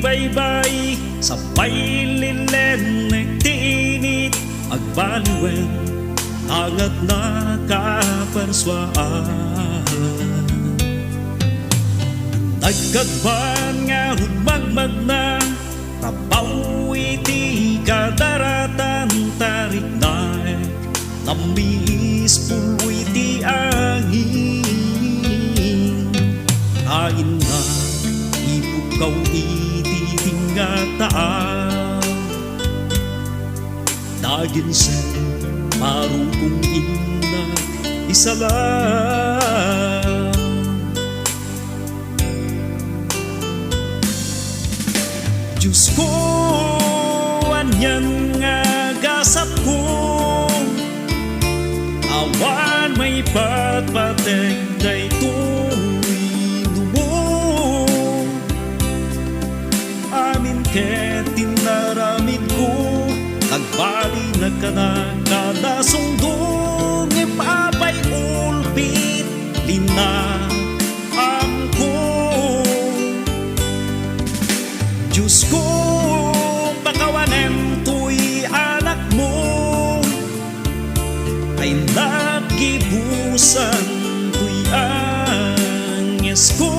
baybay sabay lilen nagtinit agbaliwen agad nakaparswaan nagkagban nga magmag na tabaw iti kadaratan tarik na namiis pulo iti angin kain na ipukaw iti tingataan dagin sen marupong ina isa lang Diyos ko anyan nga gasap ko awan may patpatek daytoy dumo amin ket tinaramid ko nagbali na ka na kadasungdong ipapay ulpit linaam ko Diyos ko pakawanem to'y anak mo ay nagibusan to'y angis ko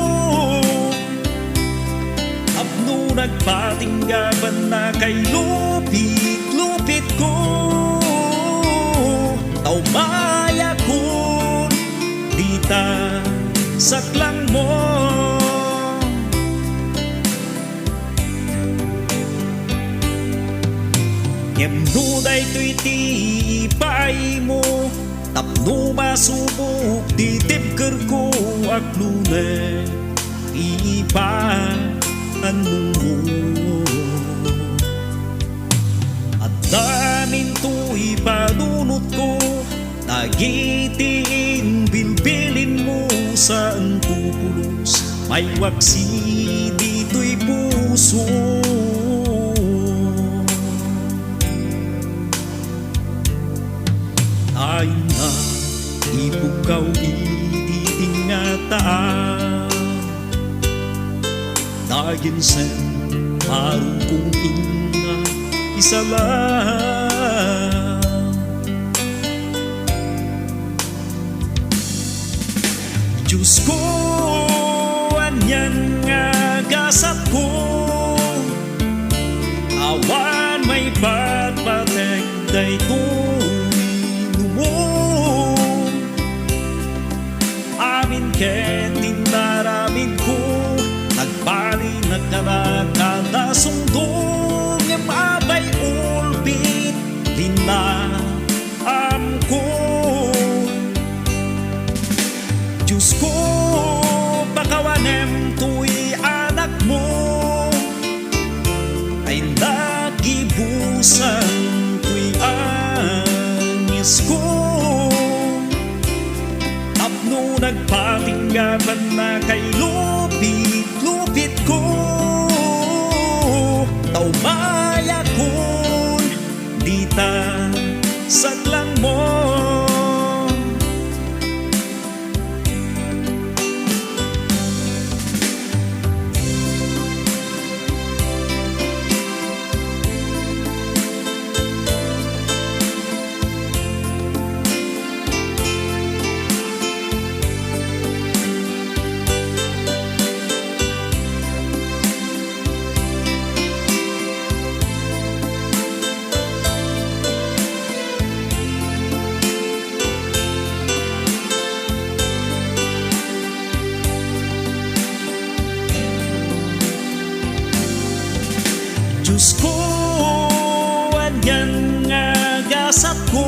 apno nagpatinggaban na kay lupit ko taumaya ko dita saklang mo Yemno daytoy ti ipay mo tapno masubok ditibker ko aklune ipan mo at damin to'y panunot ko nagitiin bilbilin mo saan pupulos may waksi dito'y puso ay na ipukaw ititingataan dagin sen marupong ina isa lang Diyos ko anyan nga gasap ko awan may patpatek daytoy amin ket tinaramid ko nagbali nagkarakadasungdong ipabay ulpit linaam ko Diyos ko pakawanem to'y anak mo ay nagibusan to'y angis ko tapno nagpatinggaban na kay lupit ko taumaya kun dita saklang mo Diyos ko anyan nga gasap ko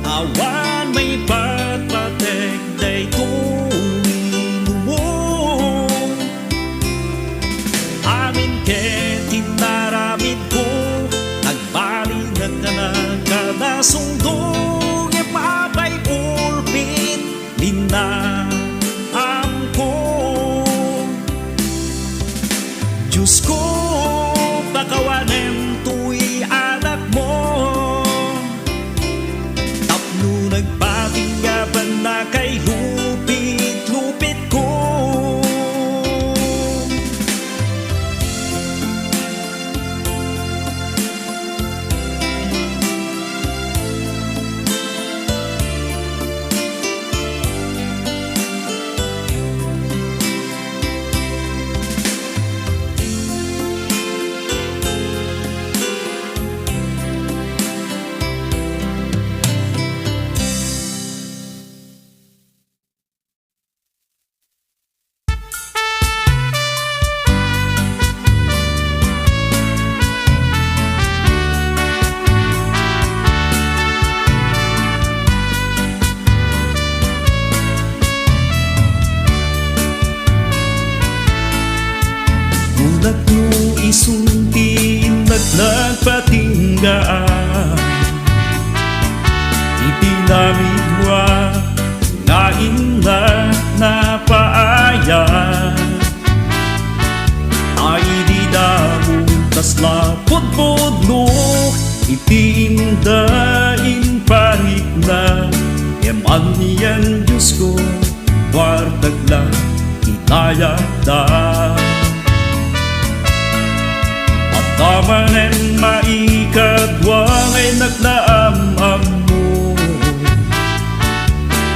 awan may patpatek daytoy dumo amin ket tinaramid ko nagbali na ka na kadasungdong ipapay ulpit linaam ko Diyos ko pakawanem to'y anak mo tapno nagpatinggaban na kay lupit ko nagno isunti nagpatinggaan itinamigwa ngain na napaaya ay di damo tas lapod-podlo itindain parik na eman niyan Diyos ko wartag lang itayag da Tamanen maikadwa ngay naglaam-am mo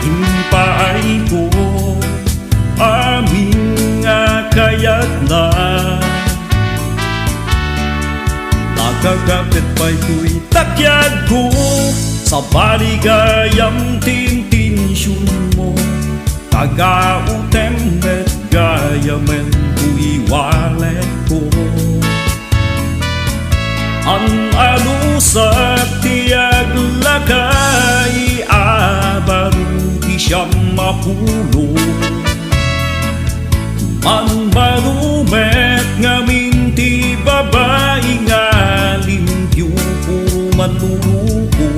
Himpaay ko aming nga kayat na Nagagapit pa'y ko'y takyag ko Sa baligayang tintinsyon mo Kagautem at gayamen ko'y walet ko Ang alusak tiyag lakay abaru di siyam mapulo Ang balumet ngamin ti babae nga limpyo puro manluluko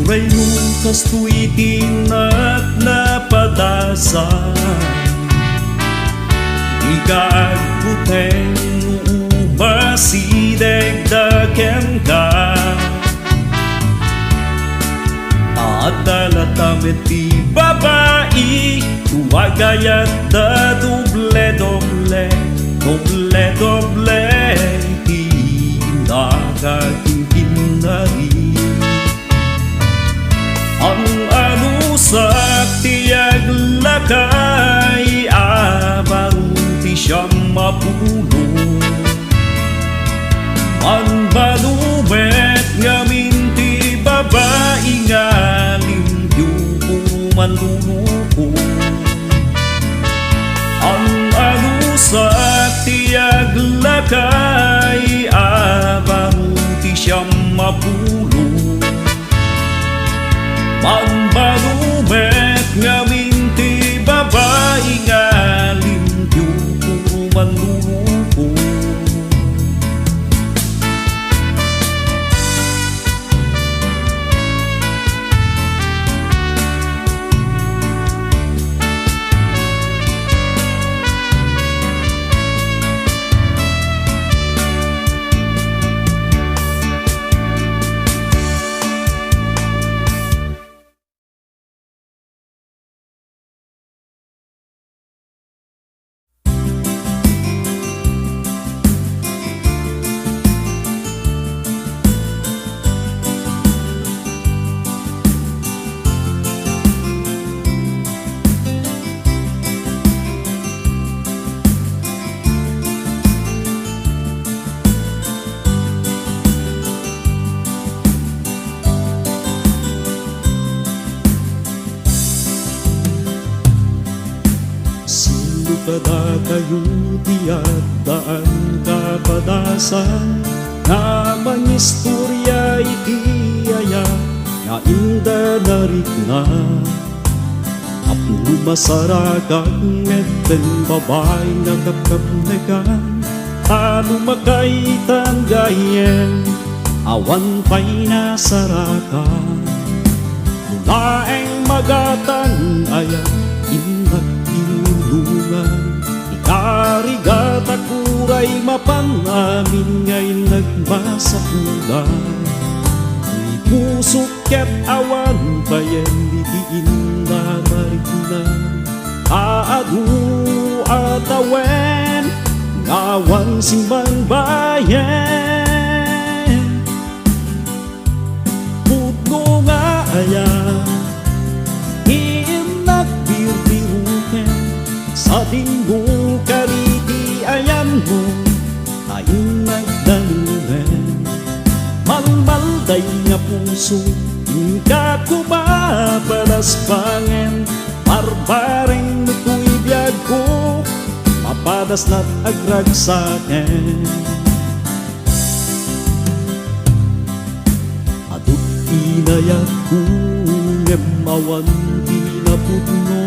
Uray nung kasto'y tinat na padasan Ikagputeng umasidegdagen ka At dalatamit ti babae Tuwagayat da doble-doble Doble-doble Ti nakagigin na rin Ang alusak tiyag lakay abaru ti siyam mapulo Ang balumet ngamin ti babae nga limpyo puro manluluko Ang alusak tiyag lakay abaru ti siyam mapulo Ang balumet ngamin ti babae nga limpyo puro manluluko Kada kayo tiyak daan kapadasan Na mangistorya iti aya Nga inda narik na Apno masaragag ngeten babay na kapkapnegan Talo makaitan gayen Awan pa'y nasarakan Mulaeng magatan aya Inag inulungan Ikarigat akuray mapanamin Ngay nagmasakulan May pusok ket awan Bayan ditiin na marikunan Aadu at awen Ngawan simbang bayan Pudno nga ayan Sa tinggo kariti ayan mo ay nagdalunan Malmalday nga puso Ika kumabalas pangen Barbaring nuto'y biyag ko, mapadas na't agrag sa'kin. Adut inayat ko, ngemawan di napudno,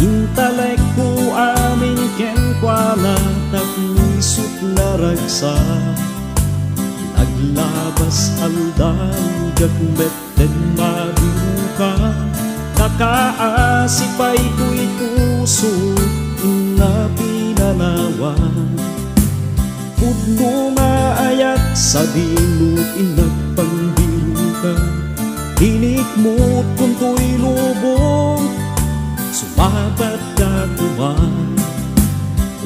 intalek ko amin ken kwa na taknisot na ragsa. Naglabas aldan, gagmet den mabirukan, kakaasipay ko'y puso na pinanawan. Pudno nga ayat sa dinut inagpangbirukan, hinikmut kung to'y lubong, sumabat ka tuman.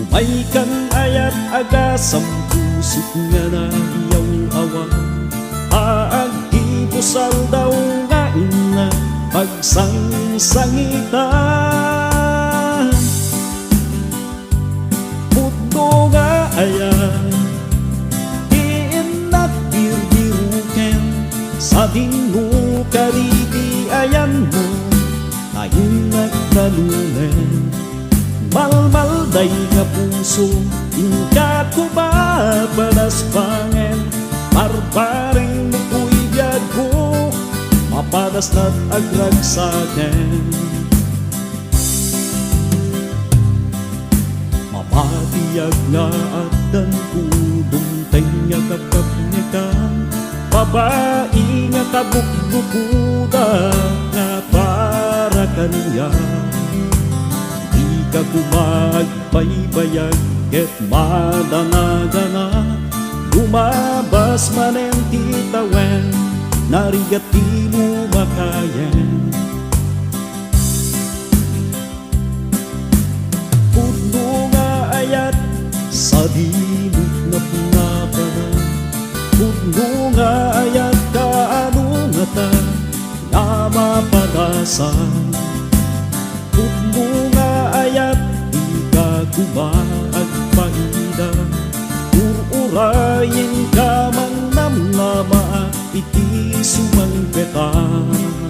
Umay kang ayat agasam pusot nga na iyaw awan, aagkipusal daw nga ina pagsangsangitan. Pudno nga ayan, iinat birbiruken, sa dinu kariti ayan mo, tayo'y nagtalunen. Malmalday nga puso, ingkat ko ba padas pangen, barbaring nuko'y biyag ko, mapadas na't agrag sa'kin. Mapatiyag nga at dan kudong tanya kapkapnyakan, babae nga kabukbukuda nga para kaniya. Di ka kumagbaybayag ket madana-dana, lumabas manen titawen, narigat di mo makayan. Pudno nga ayat sa dinut na pinapanan, pudno nga ayat kaano nga ta nga mapadasan. Pudno nga ayat di ka kumaagpaida, ururayin ka man namnama iti sumangpetan.